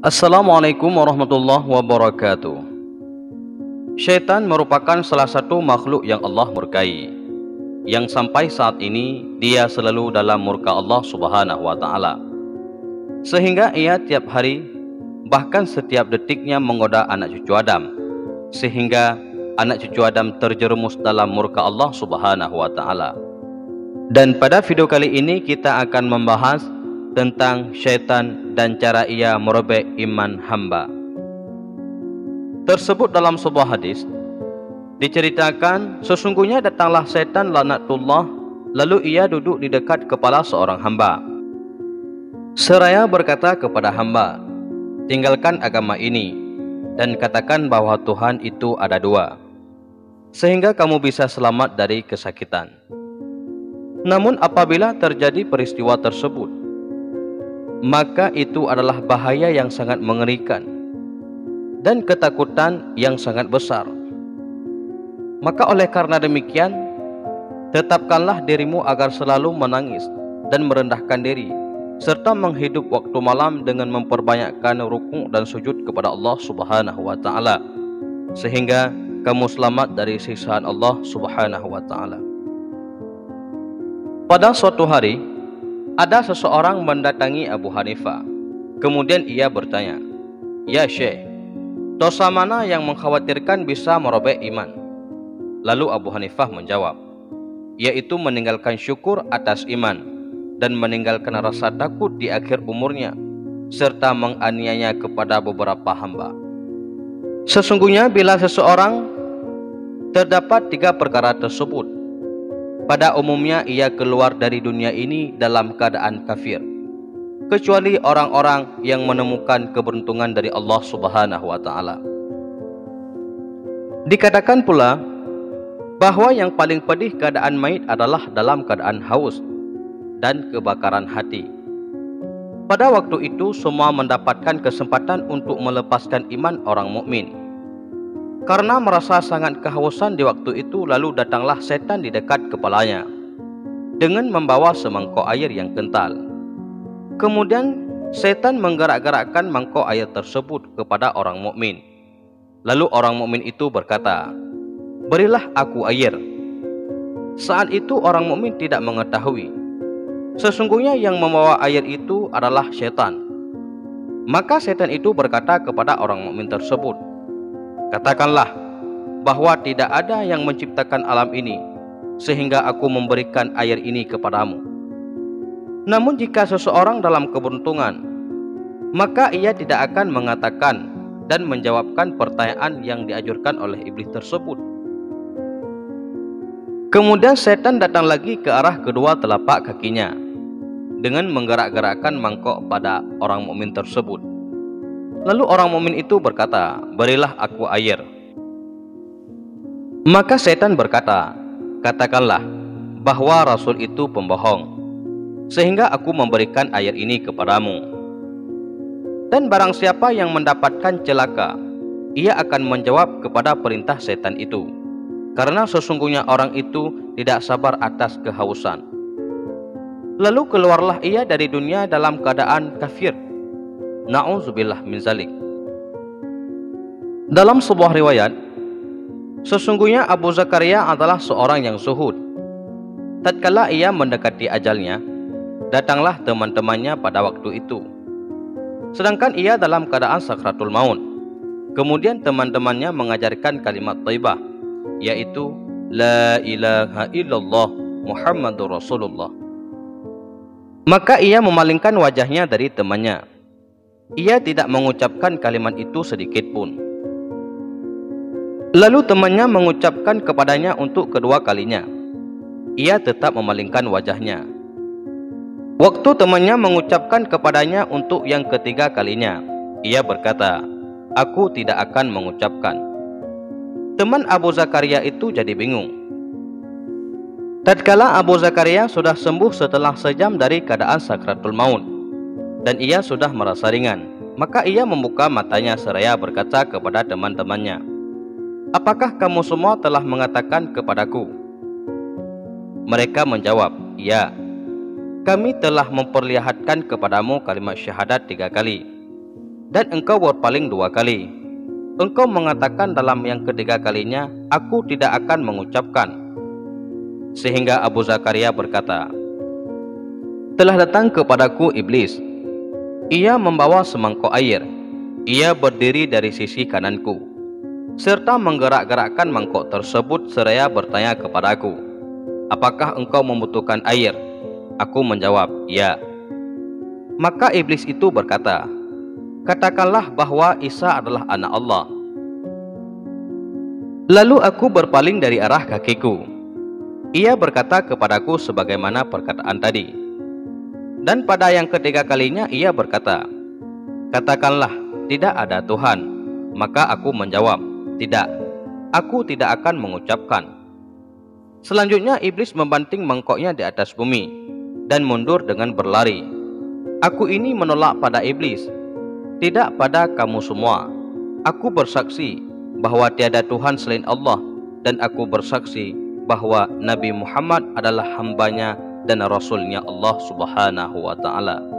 Assalamualaikum warahmatullahi wabarakatuh. Syaitan merupakan salah satu makhluk yang Allah murkai, yang sampai saat ini dia selalu dalam murka Allah Subhanahu wa Ta'ala, sehingga ia tiap hari, bahkan setiap detiknya menggoda anak cucu Adam, sehingga anak cucu Adam terjerumus dalam murka Allah Subhanahu wa Ta'ala. Dan pada video kali ini kita akan membahas tentang syaitan dan cara ia merobek iman hamba. Tersebut dalam sebuah hadis diceritakan, sesungguhnya datanglah syaitan laknatullah, lalu ia duduk di dekat kepala seorang hamba, seraya berkata kepada hamba, tinggalkan agama ini dan katakan bahwa Tuhan itu ada dua, sehingga kamu bisa selamat dari kesakitan. Namun apabila terjadi peristiwa tersebut, maka itu adalah bahaya yang sangat mengerikan dan ketakutan yang sangat besar. Maka oleh karena demikian, tetapkanlah dirimu agar selalu menangis dan merendahkan diri, serta menghidup waktu malam dengan memperbanyakkan rukuk dan sujud kepada Allah Subhanahu wa Ta'ala, sehingga kamu selamat dari siksaan Allah Subhanahu wa Ta'ala. Pada suatu hari, ada seseorang mendatangi Abu Hanifah. Kemudian ia bertanya, "Ya Syekh, dosa mana yang mengkhawatirkan bisa merobek iman?" Lalu Abu Hanifah menjawab, yaitu meninggalkan syukur atas iman dan meninggalkan rasa takut di akhir umurnya, serta menganiaya kepada beberapa hamba. Sesungguhnya bila seseorang terdapat tiga perkara tersebut, pada umumnya ia keluar dari dunia ini dalam keadaan kafir, kecuali orang-orang yang menemukan keberuntungan dari Allah Subhanahu wa Ta'ala. Dikatakan pula bahwa yang paling pedih keadaan mayit adalah dalam keadaan haus dan kebakaran hati. Pada waktu itu semua mendapatkan kesempatan untuk melepaskan iman orang mukmin. Karena merasa sangat kehausan di waktu itu, lalu datanglah setan di dekat kepalanya dengan membawa semangkok air yang kental. Kemudian setan menggerak-gerakkan mangkok air tersebut kepada orang mukmin. Lalu orang mukmin itu berkata, "Berilah aku air." Saat itu orang mukmin tidak mengetahui sesungguhnya yang membawa air itu adalah setan. Maka setan itu berkata kepada orang mukmin tersebut, "Katakanlah bahwa tidak ada yang menciptakan alam ini sehingga aku memberikan air ini kepadamu. Namun jika seseorang dalam keberuntungan, maka ia tidak akan mengatakan dan menjawabkan pertanyaan yang diajukan oleh iblis tersebut." Kemudian setan datang lagi ke arah kedua telapak kakinya dengan menggerak-gerakkan mangkok pada orang mukmin tersebut. Lalu orang mukmin itu berkata, "Berilah aku air." Maka setan berkata, "Katakanlah bahwa Rasul itu pembohong, sehingga aku memberikan air ini kepadamu. Dan barang siapa yang mendapatkan celaka, ia akan menjawab kepada perintah setan itu, karena sesungguhnya orang itu tidak sabar atas kehausan." Lalu keluarlah ia dari dunia dalam keadaan kafir. Na'udzubillah min zalik. Dalam sebuah riwayat, sesungguhnya Abu Zakaria adalah seorang yang zuhud. Tatkala ia mendekati ajalnya, datanglah teman-temannya pada waktu itu, sedangkan ia dalam keadaan sakratul maut. Kemudian teman-temannya mengajarkan kalimat thayyibah, yaitu La ilaha illallah Muhammadur Rasulullah. Maka ia memalingkan wajahnya dari temannya. Ia tidak mengucapkan kalimat itu sedikit pun. Lalu temannya mengucapkan kepadanya untuk kedua kalinya. Ia tetap memalingkan wajahnya. Waktu temannya mengucapkan kepadanya untuk yang ketiga kalinya, ia berkata, "Aku tidak akan mengucapkan." Teman Abu Zakaria itu jadi bingung. Tatkala Abu Zakaria sudah sembuh setelah sejam dari keadaan sakratul maut, dan ia sudah merasa ringan, maka ia membuka matanya seraya berkata kepada teman-temannya, "Apakah kamu semua telah mengatakan kepadaku?" Mereka menjawab, "Ya, kami telah memperlihatkan kepadamu kalimat syahadat 3 kali. dan engkau berpaling 2 kali. Engkau mengatakan dalam yang ketiga kalinya, aku tidak akan mengucapkan. Sehingga Abu Zakaria berkata, telah datang kepadaku iblis. Ia membawa semangkuk air. Ia berdiri dari sisi kananku, serta menggerak-gerakkan mangkuk tersebut seraya bertanya kepadaku, apakah engkau membutuhkan air? Aku menjawab, ya. Maka iblis itu berkata, katakanlah bahwa Isa adalah anak Allah. Lalu aku berpaling dari arah kakiku. Ia berkata kepadaku sebagaimana perkataan tadi. Dan pada yang ketiga kalinya ia berkata, katakanlah tidak ada Tuhan. Maka aku menjawab, tidak, aku tidak akan mengucapkan. Selanjutnya iblis membanting mangkoknya di atas bumi dan mundur dengan berlari. Aku ini menolak pada iblis, tidak pada kamu semua. Aku bersaksi bahwa tiada Tuhan selain Allah, dan aku bersaksi bahwa Nabi Muhammad adalah hambanya dan Rasulnya Allah Subhanahu wa Ta'ala.